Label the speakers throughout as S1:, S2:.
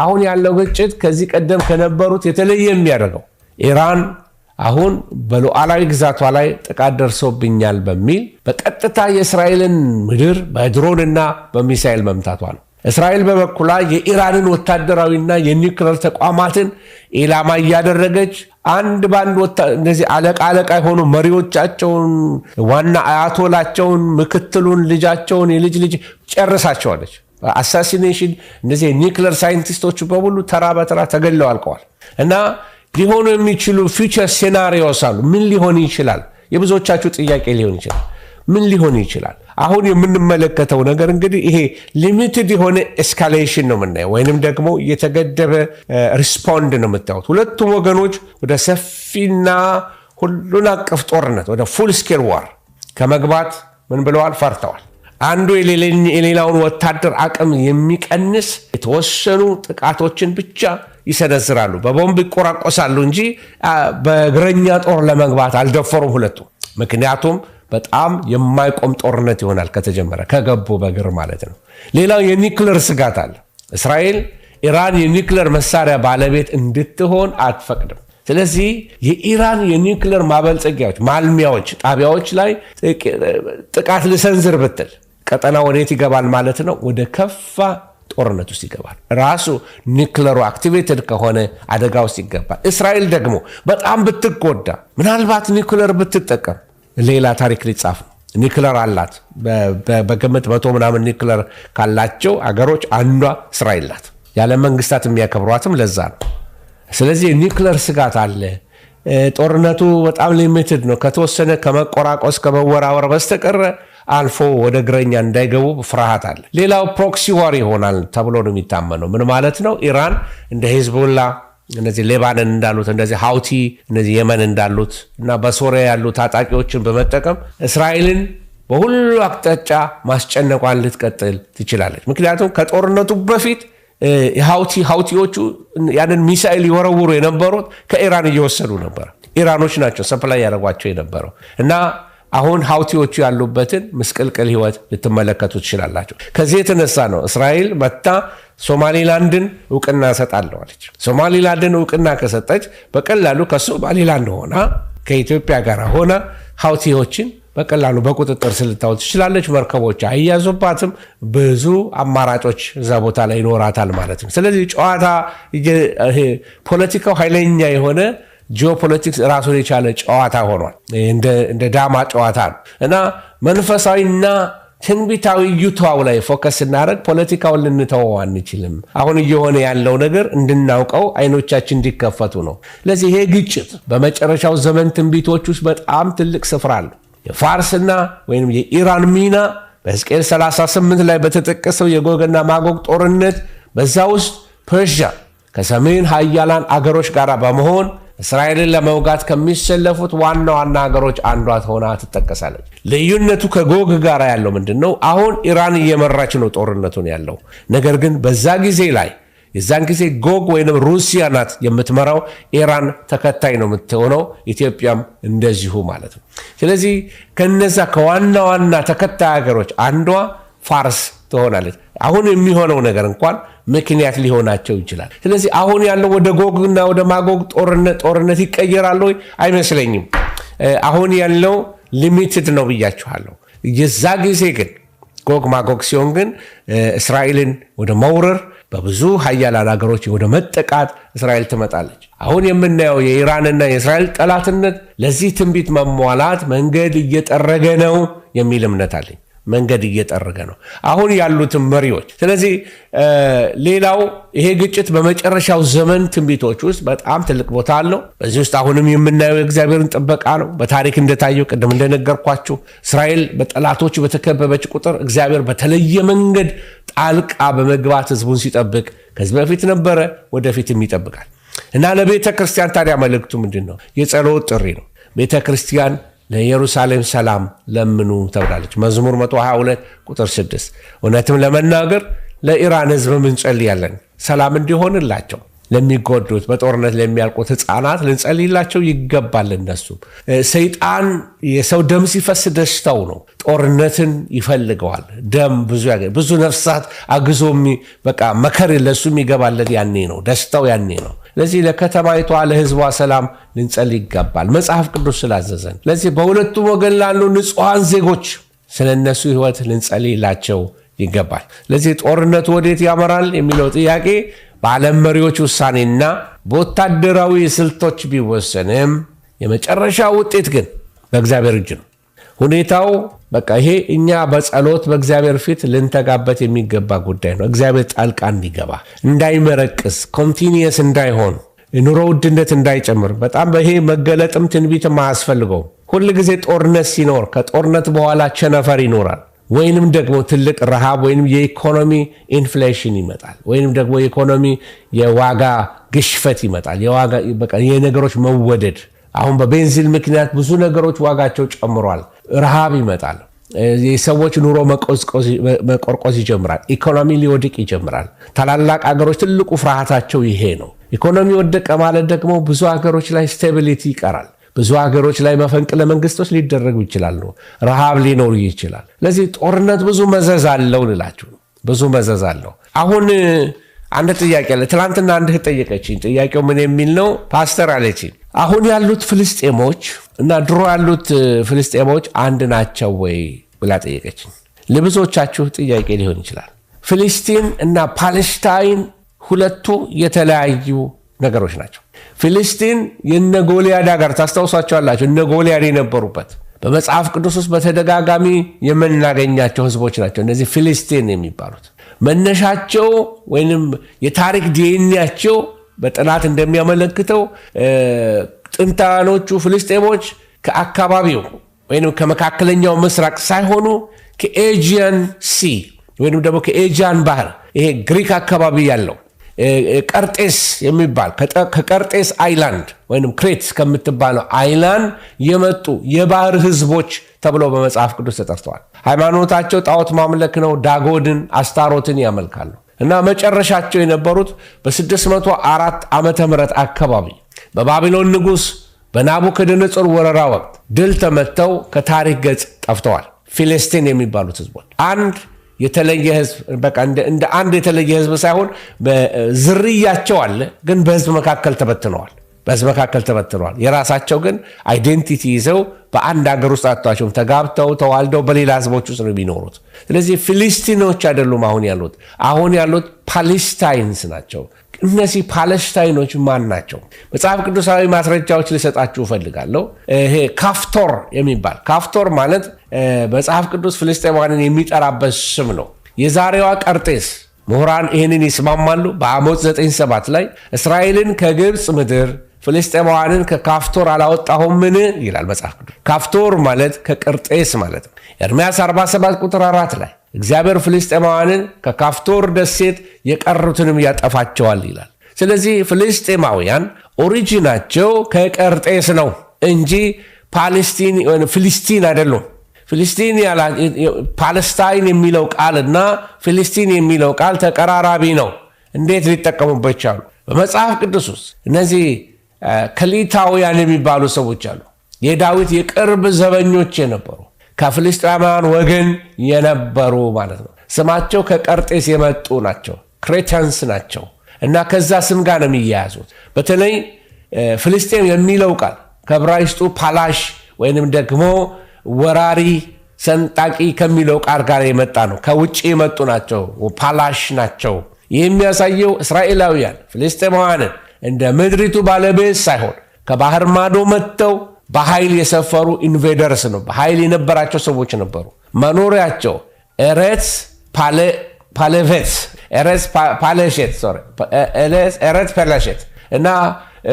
S1: አሁን ያለው ግጭት ከዚህ ቀደም ከነበሩት የተለየ የሚያደርገው ኢራን አሁን በሉዓላዊ ግዛቷ ላይ ጥቃት ደርሶብኛል በሚል በቀጥታ የእስራኤልን ምድር በድሮንና በሚሳኤል መምታቷ ነው። እስራኤል በበኩሏ የኢራንን ወታደራዊና የኒውክሌር ተቋማትን ኢላማ እያደረገች አንድ ባንድ እንደዚህ አለቃ የሆኑ መሪዎቻቸውን፣ ዋና አያቶላቸውን፣ ምክትሉን፣ ልጃቸውን፣ የልጅ ልጅ ጨርሳቸዋለች። አሳሲኔሽን እነዚህ የኒውክሌር ሳይንቲስቶች በሙሉ ተራ በተራ ተገለው አልቀዋል። እና ሊሆኑ የሚችሉ ፊውቸር ሴናሪዮስ አሉ። ምን ሊሆን ይችላል? የብዙዎቻችሁ ጥያቄ ሊሆን ይችላል። ምን ሊሆን ይችላል? አሁን የምንመለከተው ነገር እንግዲህ ይሄ ሊሚትድ የሆነ ኤስካሌሽን ነው የምናየው፣ ወይንም ደግሞ የተገደበ ሪስፖንድ ነው የምታዩት። ሁለቱም ወገኖች ወደ ሰፊና ሁሉን አቀፍ ጦርነት ወደ ፉል ስኬል ዋር ከመግባት ምን ብለዋል? ፈርተዋል። አንዱ የሌላውን ወታደር አቅም የሚቀንስ የተወሰኑ ጥቃቶችን ብቻ ይሰነዝራሉ። በቦምብ ይቆራቆሳሉ እንጂ በእግረኛ ጦር ለመግባት አልደፈሩም ሁለቱም። ምክንያቱም በጣም የማይቆም ጦርነት ይሆናል ከተጀመረ ከገቡ በግር ማለት ነው። ሌላው የኒውክሌር ስጋት አለ። እስራኤል ኢራን የኒውክሌር መሳሪያ ባለቤት እንድትሆን አትፈቅድም። ስለዚህ የኢራን የኒውክሌር ማበልጸጊያዎች፣ ማልሚያዎች፣ ጣቢያዎች ላይ ጥቃት ልሰንዝር ብትል ቀጠና ወዴት ይገባል ማለት ነው? ወደ ከፋ ጦርነት ውስጥ ይገባል። ራሱ ኒውክሌሩ አክቲቬትድ ከሆነ አደጋ ውስጥ ይገባል። እስራኤል ደግሞ በጣም ብትጎዳ፣ ምናልባት ኒውክሌር ብትጠቀም ሌላ ታሪክ ሊጻፍ ነው። ኒውክሌር አላት። በግምት 100 ምናምን ኒውክሌር ካላቸው አገሮች አንዷ እስራኤል ናት። የዓለም መንግስታት የሚያከብሯትም ለዛ ነው። ስለዚህ የኒውክሌር ስጋት አለ። ጦርነቱ በጣም ሊሚትድ ነው። ከተወሰነ ከመቆራቆስ ከመወራወር በስተቀረ አልፎ ወደ እግረኛ እንዳይገቡ ፍርሃት አለ። ሌላው ፕሮክሲ ዋር ይሆናል ተብሎ ነው የሚታመነው። ምን ማለት ነው? ኢራን እንደ ሂዝቡላ፣ እነዚህ ሌባንን እንዳሉት፣ እንደዚህ ሀውቲ፣ እነዚህ የመን እንዳሉት እና በሶሪያ ያሉ ታጣቂዎችን በመጠቀም እስራኤልን በሁሉ አቅጣጫ ማስጨነቋን ልትቀጥል ትችላለች። ምክንያቱም ከጦርነቱ በፊት ሀውቲዎቹ ያንን ሚሳኤል ይወረውሩ የነበሩት ከኢራን እየወሰዱ ነበር። ኢራኖች ናቸው ሰፕላይ ያደረጓቸው የነበረው እና አሁን ሀውቲዎቹ ያሉበትን ምስቅልቅል ህይወት ልትመለከቱ ትችላላቸው። ከዚህ የተነሳ ነው እስራኤል መታ ሶማሊላንድን እውቅና ሰጣለዋለች። ሶማሊላንድን እውቅና ከሰጠች በቀላሉ ከሶማሊላንድ ሆና ከኢትዮጵያ ጋር ሆና ሀውቲዎችን በቀላሉ በቁጥጥር ስር ልታውል ትችላለች። መርከቦች አይያዙባትም። ብዙ አማራጮች እዛ ቦታ ላይ ይኖራታል ማለት ነው። ስለዚህ ጨዋታ ፖለቲካው ኃይለኛ የሆነ ጂኦፖለቲክስ ራሱን የቻለ ጨዋታ ሆኗል። እንደ ዳማ ጨዋታ ነው እና መንፈሳዊና ትንቢታዊ ዩቷው ላይ ፎከስ እናደርግ ፖለቲካውን ልንተወው አንችልም። አሁን እየሆነ ያለው ነገር እንድናውቀው አይኖቻችን እንዲከፈቱ ነው። ስለዚህ ይሄ ግጭት በመጨረሻው ዘመን ትንቢቶች ውስጥ በጣም ትልቅ ስፍራ አለው። የፋርስና ወይም የኢራን ሚና በሕዝቅኤል 38 ላይ በተጠቀሰው የጎግና ማጎግ ጦርነት በዛ ውስጥ ፐርሺያ ከሰሜን ሀያላን አገሮች ጋር በመሆን እስራኤልን ለመውጋት ከሚሰለፉት ዋና ዋና ሀገሮች አንዷ ሆና ትጠቀሳለች። ልዩነቱ ከጎግ ጋር ያለው ምንድን ነው? አሁን ኢራን እየመራች ነው ጦርነቱን ያለው። ነገር ግን በዛ ጊዜ ላይ የዛን ጊዜ ጎግ ወይም ሩሲያ ናት የምትመራው፣ ኢራን ተከታይ ነው የምትሆነው፣ ኢትዮጵያም እንደዚሁ ማለት ነው። ስለዚህ ከነዛ ከዋና ዋና ተከታይ ሀገሮች አንዷ ፋርስ ትሆናለች። አሁን የሚሆነው ነገር እንኳን ምክንያት ሊሆናቸው ይችላል። ስለዚህ አሁን ያለው ወደ ጎግና ወደ ማጎግ ጦርነት ይቀየራል ወይ? አይመስለኝም። አሁን ያለው ሊሚትድ ነው ብያችኋለሁ። የዛ ጊዜ ግን ጎግ ማጎግ ሲሆን ግን እስራኤልን ወደ መውረር በብዙ ሀያላን ሀገሮች ወደ መጠቃት እስራኤል ትመጣለች። አሁን የምናየው የኢራንና የእስራኤል ጠላትነት ለዚህ ትንቢት መሟላት መንገድ እየጠረገ ነው የሚል እምነት አለኝ። መንገድ እየጠረገ ነው አሁን ያሉትም መሪዎች። ስለዚህ ሌላው ይሄ ግጭት በመጨረሻው ዘመን ትንቢቶች ውስጥ በጣም ትልቅ ቦታ አለው። በዚህ ውስጥ አሁንም የምናየው የእግዚአብሔርን ጥበቃ ነው። በታሪክ እንደታየው ቅድም እንደነገርኳችሁ እስራኤል በጠላቶች በተከበበች ቁጥር እግዚአብሔር በተለየ መንገድ ጣልቃ በመግባት ህዝቡን ሲጠብቅ ከዚህ በፊት ነበረ፣ ወደፊትም ይጠብቃል። እና ለቤተ ክርስቲያን ታዲያ መልእክቱ ምንድን ነው? የጸሎት ጥሪ ነው። ቤተ ክርስቲያን ለኢየሩሳሌም ሰላም ለምኑ ተብላለች። መዝሙር 122 ቁጥር 6። እውነትም ለመናገር ለኢራን ህዝብ እንጸልያለን ሰላም እንዲሆንላቸው። ለሚጎዱት በጦርነት ለሚያልቁት ሕፃናት ልንጸልይላቸው ይገባል። እነሱም ሰይጣን የሰው ደም ሲፈስ ደስታው ነው። ጦርነትን ይፈልገዋል። ደም ብዙ ነፍሳት አግዞ በቃ መከር ለሱ የሚገባለት ያኔ ነው። ደስታው ያኔ ነው። ለዚህ ለከተማይቷ ለሕዝቧ ሰላም ልንጸልይ ይገባል መጽሐፍ ቅዱስ ስላዘዘን። ለዚህ በሁለቱም ወገን ላሉ ንጹሐን ዜጎች ስለ እነሱ ሕይወት ልንጸልይላቸው ይገባል። ለዚህ ጦርነቱ ወዴት ያመራል የሚለው ጥያቄ በዓለም መሪዎች ውሳኔና በወታደራዊ ስልቶች ቢወሰንም የመጨረሻ ውጤት ግን በእግዚአብሔር እጅ ነው። ሁኔታው በቃ ይሄ እኛ በጸሎት በእግዚአብሔር ፊት ልንተጋበት የሚገባ ጉዳይ ነው። እግዚአብሔር ጣልቃ እንዲገባ፣ እንዳይመረቅስ፣ ኮንቲኒየስ እንዳይሆን፣ ኑሮ ውድነት እንዳይጨምር። በጣም ይሄ መገለጥም ትንቢትም አያስፈልገውም። ሁል ጊዜ ጦርነት ሲኖር ከጦርነት በኋላ ቸነፈር ይኖራል፣ ወይንም ደግሞ ትልቅ ረሃብ ወይንም የኢኮኖሚ ኢንፍሌሽን ይመጣል፣ ወይንም ደግሞ የኢኮኖሚ የዋጋ ግሽፈት ይመጣል። የነገሮች መወደድ። አሁን በቤንዚን ምክንያት ብዙ ነገሮች ዋጋቸው ጨምሯል። ረሃብ ይመጣል። የሰዎች ኑሮ መቆርቆዝ ይጀምራል። ኢኮኖሚ ሊወድቅ ይጀምራል። ታላላቅ አገሮች ትልቁ ፍርሃታቸው ይሄ ነው። ኢኮኖሚ ወደቀ ማለት ደግሞ ብዙ አገሮች ላይ ስቴቢሊቲ ይቀራል። ብዙ ሀገሮች ላይ መፈንቅለ መንግስቶች ሊደረጉ ይችላሉ። ረሃብ ሊኖር ይችላል። ለዚህ ጦርነት ብዙ መዘዝ አለው ልላችሁ ነው። ብዙ መዘዝ አለው። አሁን አንድ ጥያቄ አለ። ትናንትና አንድ ጠየቀችኝ። ጥያቄው ምን የሚል ነው? ፓስተር አለችኝ፣ አሁን ያሉት ፍልስጤሞች እና ድሮ ያሉት ፍልስጤሞች አንድ ናቸው ወይ ብላ ጠየቀችኝ። ለብዙዎቻችሁ ጥያቄ ሊሆን ይችላል። ፍልስጤም እና ፓለስታይን ሁለቱ የተለያዩ ነገሮች ናቸው። ፍልስጤም የነ ጎልያድ ሀገር ታስታውሷቸዋላችሁ። እነ ጎልያድ የነበሩበት በመጽሐፍ ቅዱስ ውስጥ በተደጋጋሚ የምናገኛቸው ህዝቦች ናቸው። እነዚህ ፍልስጤም የሚባሉት መነሻቸው ወይም የታሪክ ዲኤንኤያቸው በጥናት እንደሚያመለክተው ጥንታኖቹ ፍልስጤሞች ከአካባቢው ወይም ከመካከለኛው ምስራቅ ሳይሆኑ ከኤጂያን ሲ ወይም ደግሞ ከኤጂያን ባህር ይሄ ግሪክ አካባቢ ያለው ቀርጤስ የሚባል ከቀርጤስ አይላንድ ወይም ክሬት ከምትባለው አይላንድ የመጡ የባህር ህዝቦች ተብለው በመጽሐፍ ቅዱስ ተጠርተዋል። ሃይማኖታቸው ጣዖት ማምለክ ነው። ዳጎድን፣ አስታሮትን ያመልካሉ እና መጨረሻቸው የነበሩት በ604 ዓመተ ምህረት አካባቢ በባቢሎን ንጉሥ በናቡከደነጾር ወረራ ወቅት ድል ተመተው ከታሪክ ገጽ ጠፍተዋል። ፊልስጤን የሚባሉት ህዝቦች አንድ የተለየ ህዝብ በቃ እንደ አንድ የተለየ ህዝብ ሳይሆን ዝርያቸው አለ፣ ግን በህዝብ መካከል ተበትነዋል። የራሳቸው ግን አይዴንቲቲ ይዘው በአንድ ሀገር ውስጥ አጥቷቸውም ተጋብተው ተዋልደው በሌላ ህዝቦች ውስጥ ነው የሚኖሩት። ስለዚህ ፊልስጢኖች አይደሉም አሁን ያሉት ፓለስታይንስ ናቸው። እነዚህ ፓለስታይኖች ማን ናቸው? መጽሐፍ ቅዱሳዊ ማስረጃዎች ልሰጣችሁ እፈልጋለሁ። ይሄ ካፍቶር የሚባል ካፍቶር ማለት መጽሐፍ ቅዱስ ፍልስጤማውያንን የሚጠራበት ስም ነው። የዛሬዋ ቀርጤስ ምሁራን ይህንን ይስማማሉ። በአሞጽ 9:7 ላይ እስራኤልን ከግብፅ ምድር ፍልስጤማውያንን ከካፍቶር አላወጣሁምን ይላል መጽሐፍ ቅዱስ። ካፍቶር ማለት ከቀርጤስ ማለት ነው። ኤርምያስ 47:4 ላይ እግዚአብሔር ፍልስጤማውያንን ከካፍቶር ደሴት የቀሩትንም ያጠፋቸዋል ይላል። ስለዚህ ፍልስጤማውያን ኦሪጂናቸው ከቀርጤስ ነው እንጂ ፍልስጢን አይደሉም። ፓለስታይን የሚለው ቃልና ፍልስጢን የሚለው ቃል ተቀራራቢ ነው። እንዴት ሊጠቀሙበት ቻሉ? በመጽሐፍ ቅዱስ ውስጥ እነዚህ ከሊታውያን የሚባሉ ሰዎች አሉ። የዳዊት የቅርብ ዘበኞች የነበሩ ከፍልስጤማውያን ወገን የነበሩ ማለት ነው። ስማቸው ከቀርጤስ የመጡ ናቸው። ክሬተንስ ናቸው እና ከዛ ስም ጋር ነው የሚያያዙት። በተለይ ፍልስጤም የሚለው ቃል ከዕብራይስጡ ፓላሽ ወይንም ደግሞ ወራሪ ሰንጣቂ ከሚለው ቃል ጋር የመጣ ነው። ከውጭ የመጡ ናቸው፣ ፓላሽ ናቸው። ይህ የሚያሳየው እስራኤላውያን ፍልስጤማውያንን እንደ ምድሪቱ ባለቤት ሳይሆን ከባህር ማዶ መጥተው በኃይል የሰፈሩ ኢንቬደርስ ነው። በኃይል የነበራቸው ሰዎች ነበሩ። መኖሪያቸው ኤሬት ፐለሼት እና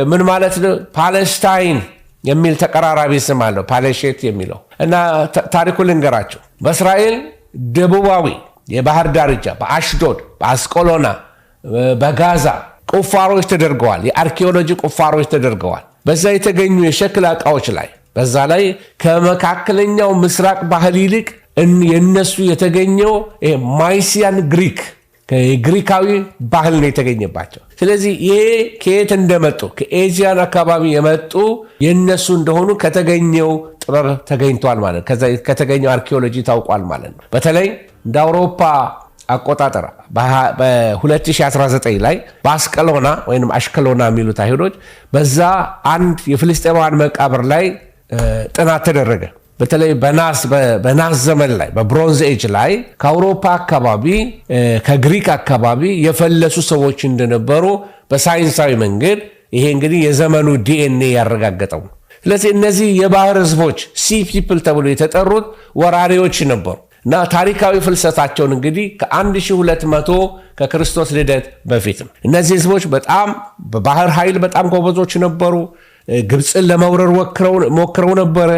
S1: ምን ማለት ነው? ፓለስታይን የሚል ተቀራራቢ ስም አለው ፓለሼት የሚለው እና ታሪኩ ልንገራቸው። በእስራኤል ደቡባዊ የባህር ዳርቻ በአሽዶድ፣ በአስቆሎና፣ በጋዛ ቁፋሮች ተደርገዋል። የአርኪኦሎጂ ቁፋሮች ተደርገዋል። በዛ የተገኙ የሸክላ ዕቃዎች ላይ በዛ ላይ ከመካከለኛው ምስራቅ ባህል ይልቅ የነሱ የተገኘው ማይሲያን ግሪክ ከግሪካዊ ባህል ነው የተገኘባቸው። ስለዚህ ይሄ ከየት እንደመጡ ከኤዥያን አካባቢ የመጡ የነሱ እንደሆኑ ከተገኘው ጥበብ ተገኝቷል ማለት ነው። ከተገኘው አርኪኦሎጂ ታውቋል ማለት ነው። በተለይ እንደ አውሮፓ አቆጣጠር በ2019 ላይ በአስቀሎና ወይም አሽቀሎና የሚሉት አይሁዶች በዛ አንድ የፍልስጤማውያን መቃብር ላይ ጥናት ተደረገ። በተለይ በናስ ዘመን ላይ በብሮንዝ ኤጅ ላይ ከአውሮፓ አካባቢ ከግሪክ አካባቢ የፈለሱ ሰዎች እንደነበሩ በሳይንሳዊ መንገድ ይሄ እንግዲህ የዘመኑ ዲኤንኤ ያረጋገጠው። ስለዚህ እነዚህ የባህር ህዝቦች ሲ ፒፕል ተብሎ የተጠሩት ወራሪዎች ነበሩ እና ታሪካዊ ፍልሰታቸውን እንግዲህ ከ1200 ከክርስቶስ ልደት በፊት ነው። እነዚህ ህዝቦች በጣም በባህር ኃይል በጣም ጎበዞች ነበሩ። ግብፅን ለመውረር ሞክረው ነበረ።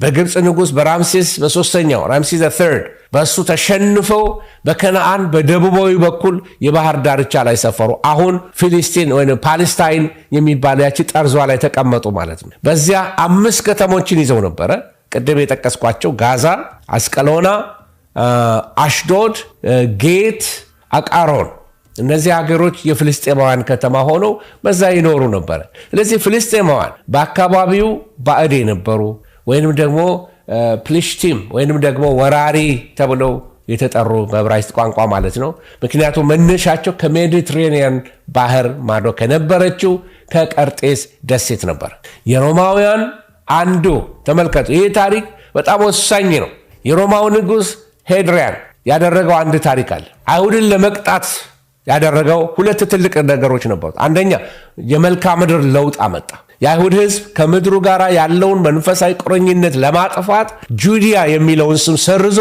S1: በግብፅ ንጉሥ በራምሴስ በሶስተኛው ራምሴስ III በእሱ ተሸንፈው በከነአን በደቡባዊ በኩል የባህር ዳርቻ ላይ ሰፈሩ። አሁን ፊሊስቲን ወይ ፓለስታይን የሚባል ያቺ ጠርዟ ላይ ተቀመጡ ማለት ነው። በዚያ 5 ከተሞችን ይዘው ነበረ። ቅድም የጠቀስኳቸው ጋዛ፣ አስቀሎና፣ አሽዶድ፣ ጌት፣ አቃሮን እነዚህ ሀገሮች የፍልስጤማውያን ከተማ ሆነው በዛ ይኖሩ ነበረ። ስለዚህ ፍልስጤማውያን በአካባቢው ባዕድ የነበሩ ወይንም ደግሞ ፕሊሽቲም ወይንም ደግሞ ወራሪ ተብለው የተጠሩ በዕብራይስጥ ቋንቋ ማለት ነው። ምክንያቱም መነሻቸው ከሜዲትሬኒያን ባህር ማዶ ከነበረችው ከቀርጤስ ደሴት ነበር። የሮማውያን አንዱ ተመልከቱ፣ ይህ ታሪክ በጣም ወሳኝ ነው። የሮማው ንጉሥ ሄድሪያን ያደረገው አንድ ታሪክ አለ። አይሁድን ለመቅጣት ያደረገው 2 ትልቅ ነገሮች ነበሩት። አንደኛ የመልክዓ ምድር ለውጥ አመጣ። የአይሁድ ሕዝብ ከምድሩ ጋር ያለውን መንፈሳዊ ቁርኝነት ለማጥፋት ጁዲያ የሚለውን ስም ሰርዞ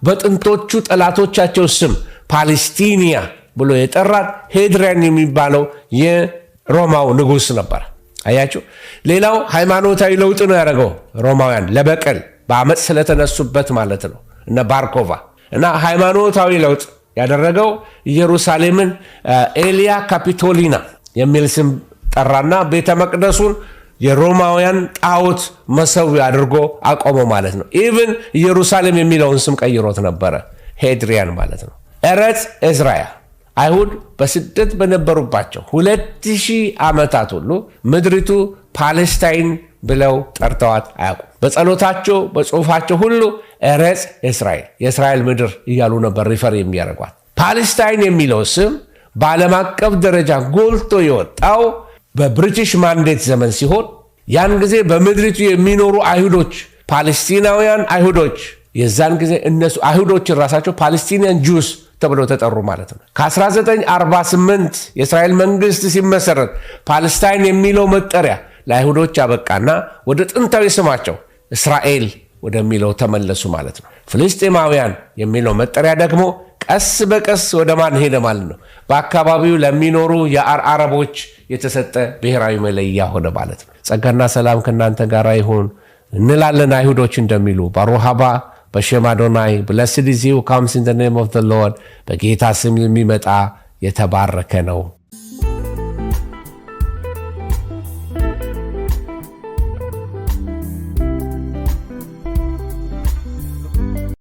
S1: በጥንቶቹ ጠላቶቻቸው ስም ፓለስቲኒያ ብሎ የጠራት ሄድሪያን የሚባለው የሮማው ንጉሥ ነበር። አያችሁ፣ ሌላው ሃይማኖታዊ ለውጥ ነው ያደረገው። ሮማውያን ለበቀል በአመፅ ስለተነሱበት ማለት ነው እና ባርኮቫ እና ሃይማኖታዊ ለውጥ ያደረገው ኢየሩሳሌምን ኤሊያ ካፒቶሊና የሚል ስም ጠራና ቤተ መቅደሱን የሮማውያን ጣዖት መሰዊያ አድርጎ አቆመው ማለት ነው። ኢቭን ኢየሩሳሌም የሚለውን ስም ቀይሮት ነበረ፣ ሄድሪያን ማለት ነው። ኤረጽ እዝራያ አይሁድ በስደት በነበሩባቸው 2000 ዓመታት ሁሉ ምድሪቱ ፓለስታይን ብለው ጠርተዋት አያውቁም። በጸሎታቸው በጽሁፋቸው ሁሉ ኤረጽ እስራኤል የእስራኤል ምድር እያሉ ነበር ሪፈር የሚያደርጓት። ፓለስታይን የሚለው ስም በዓለም አቀፍ ደረጃ ጎልቶ የወጣው በብሪቲሽ ማንዴት ዘመን ሲሆን ያን ጊዜ በምድሪቱ የሚኖሩ አይሁዶች ፓለስቲናውያን አይሁዶች የዛን ጊዜ እነሱ አይሁዶችን ራሳቸው ፓለስቲኒያን ጁስ ተብለው ተጠሩ ማለት ነው። ከ1948 የእስራኤል መንግስት ሲመሰረት ፓለስታይን የሚለው መጠሪያ ለአይሁዶች አበቃና ወደ ጥንታዊ ስማቸው እስራኤል ወደሚለው ተመለሱ ማለት ነው። ፍልስጤማውያን የሚለው መጠሪያ ደግሞ ቀስ በቀስ ወደ ማን ሄደ ማለት ነው? በአካባቢው ለሚኖሩ የአረቦች የተሰጠ ብሔራዊ መለያ ሆነ ማለት ነው። ጸጋና ሰላም ከእናንተ ጋር ይሁን እንላለን። አይሁዶች እንደሚሉ ባሩሃባ በሼም አዶናይ ብለስድ ኢዝ ሂ ሁ ካምስ ኢን ዘ ኔም ኦፍ ዘ ሎርድ፣ በጌታ ስም የሚመጣ የተባረከ ነው።